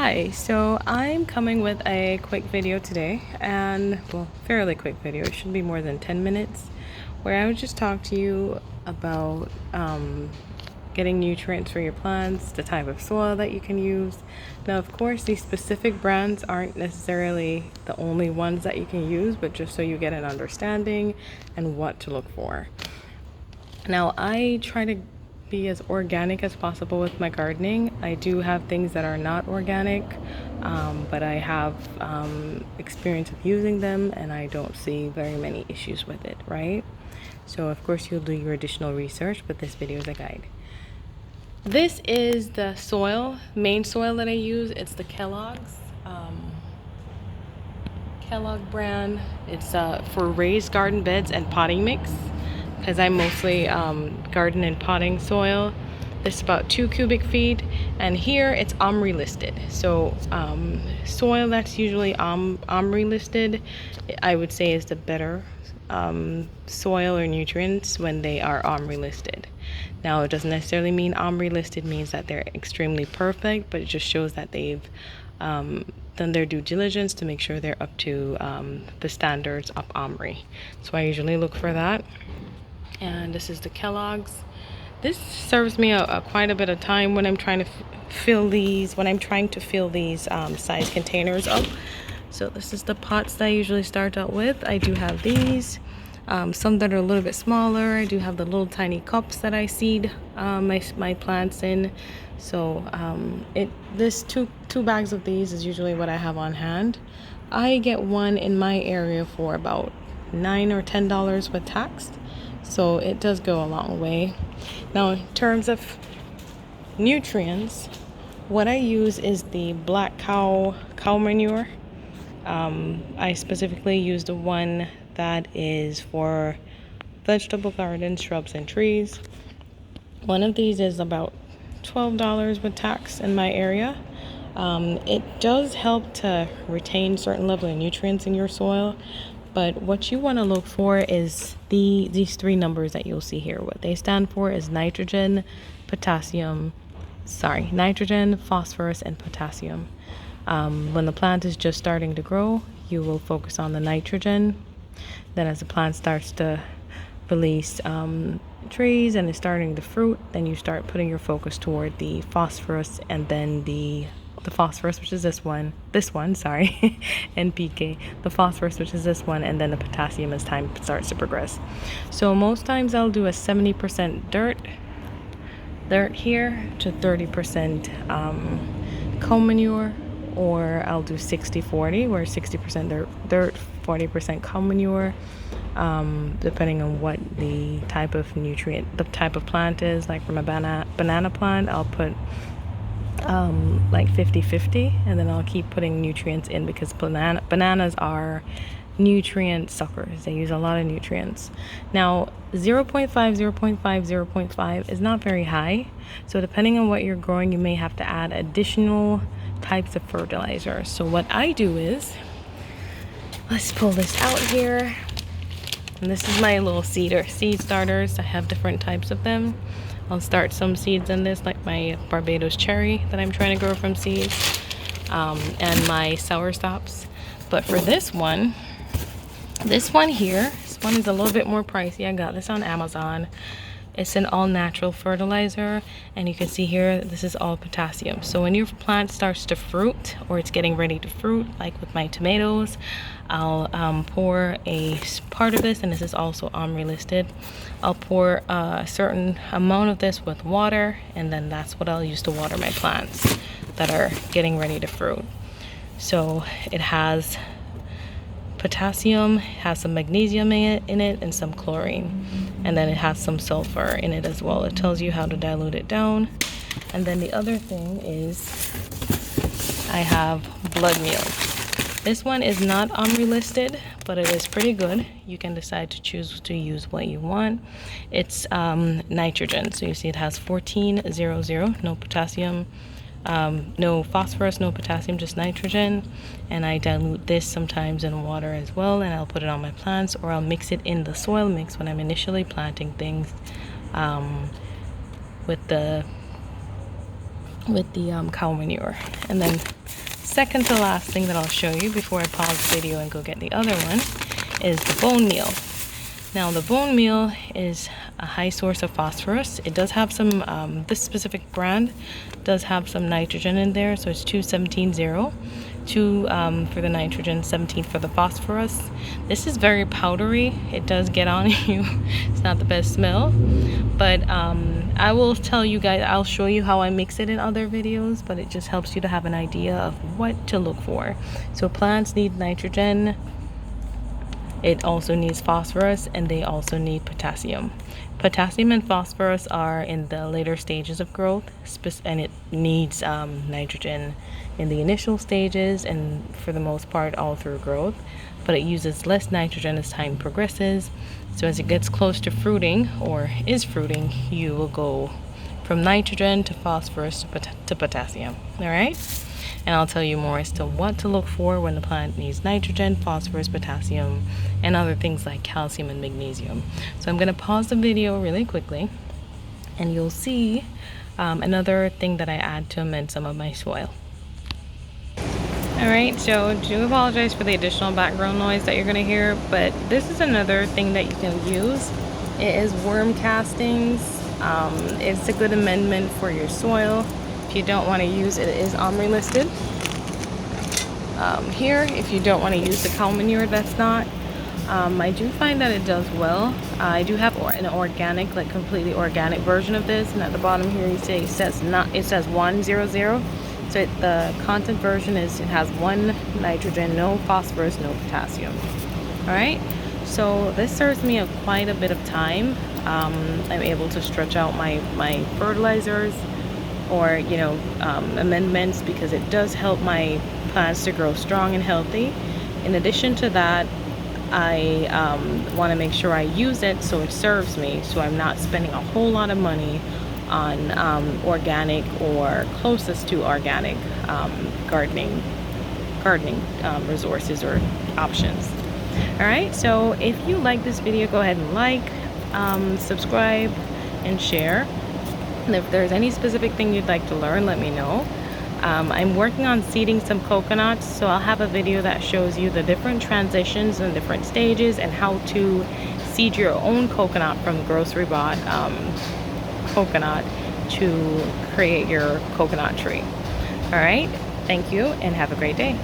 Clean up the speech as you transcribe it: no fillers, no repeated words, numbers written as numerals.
Hi, so I'm coming with a quick video today, and well, fairly quick video. It shouldn't be more than 10 minutes, where I would just talk to you about getting nutrients for your plants, the type of soil that you can use. Now, of course, these specific brands aren't necessarily the only ones that you can use, but just so you get an understanding and what to look for. Now, I try to be as organic as possible with my gardening. I do have things that are not organic, but I have experience of using them and I don't see very many issues with it, right? So of course you'll do your additional research, but this video is a guide. This is the main soil that I use. It's the Kellogg brand. It's for raised garden beds and potting mix, because I mostly garden and potting soil. This is about 2 cubic feet, and here it's OMRI listed. So soil that's usually OMRI listed, I would say, is the better soil or nutrients when they are OMRI listed. Now, it doesn't necessarily mean OMRI listed means that they're extremely perfect, but it just shows that they've done their due diligence to make sure they're up to the standards of OMRI. So I usually look for that. And this is the Kellogg's. This serves me quite a bit of time when I'm trying to fill these size containers up. So this is the pots that I usually start out with. I do have these, some that are a little bit smaller. I do have the little tiny cups that I seed my plants in. So this two bags of these is usually what I have on hand. I get one in my area for about $9 or $10 with tax. So it does go a long way. Now, in terms of nutrients, what I use is the black cow manure. I specifically use the one that is for vegetable gardens, shrubs, and trees. One of these is about $12 with tax in my area. It does help to retain certain level of nutrients in your soil. But what you want to look for is these three numbers that you'll see here. What they stand for is nitrogen, phosphorus, and potassium. When the plant is just starting to grow, you will focus on the nitrogen. Then as the plant starts to release trees and is starting to fruit, then you start putting your focus toward the phosphorus, and then the phosphorus, which is this one, NPK, the phosphorus, which is this one, and then the potassium as time starts to progress. So most times I'll do a 70% dirt here to 30% cow manure, or I'll do 60-40, where 60% dirt, 40% cow manure, depending on what the type of plant is. Like from a banana plant, I'll put like 50-50, and then I'll keep putting nutrients in, because bananas are nutrient suckers. They use a lot of nutrients. Now 0.5 is not very high, so depending on what you're growing, you may have to add additional types of fertilizer. So what I do is, let's pull this out here, and this is my little seed starters. I have different types of them. I'll start some seeds in this, like my Barbados cherry that I'm trying to grow from seeds, and my sourstops. But for this one here, this one is a little bit more pricey. I got this on Amazon. It's an all-natural fertilizer, and you can see here, this is all potassium. So when your plant starts to fruit, or it's getting ready to fruit, like with my tomatoes, I'll pour a part of this, and this is also OMRI listed. I'll pour a certain amount of this with water, and then that's what I'll use to water my plants that are getting ready to fruit. So it has potassium, has some magnesium in it, and some chlorine, and then it has some sulfur in it as well. It tells you how to dilute it down. And then the other thing is I have blood meal. This one is not OMRI listed, but it is pretty good. You can decide to choose to use what you want. It's nitrogen, so you see it has 1400, no potassium, no phosphorus, no potassium, just nitrogen. And I dilute this sometimes in water as well, and I'll put it on my plants, or I'll mix it in the soil mix when I'm initially planting things with the with the cow manure. And then second to last thing that I'll show you before I pause the video and go get the other one is the bone meal. Now the bone meal is a high source of phosphorus. It does have some, this specific brand does have some nitrogen in there, so it's 217.0. 2 for the nitrogen, 17 for the phosphorus. This is very powdery. It does get on you. It's not the best smell, but I will tell you guys, I'll show you how I mix it in other videos, but it just helps you to have an idea of what to look for. So plants need nitrogen, it also needs phosphorus, and they also need potassium. Potassium and phosphorus are in the later stages of growth, and it needs nitrogen in the initial stages and for the most part all through growth, but it uses less nitrogen as time progresses. So as it gets close to fruiting, or is fruiting, you will go from nitrogen to phosphorus to potassium. All right? And I'll tell you more as to what to look for when the plant needs nitrogen, phosphorus, potassium, and other things like calcium and magnesium. So I'm going to pause the video really quickly, and you'll see another thing that I add to amend some of my soil. Alright, so do apologize for the additional background noise that you're going to hear, but this is another thing that you can use. It is worm castings. It's a good amendment for your soil. If you don't want to use it, it is OMRI listed. Here, if you don't want to use the cow manure, that's not. I do find that it does well. I do have an organic, like completely organic version of this, and at the bottom here you see it says 100. So the content version is, it has 1 nitrogen, no phosphorus, no potassium. All right. So this serves me quite a bit of time. I'm able to stretch out my fertilizers, or amendments, because it does help my plants to grow strong and healthy. In addition to that, I want to make sure I use it so it serves me, so I'm not spending a whole lot of money on organic or closest to organic gardening resources or options. All right, so if you like this video, go ahead and like, subscribe, and share. And if there's any specific thing you'd like to learn, let me know. I'm working on seeding some coconuts, so I'll have a video that shows you the different transitions and different stages and how to seed your own coconut from grocery bought coconut to create your coconut tree. All right, thank you and have a great day.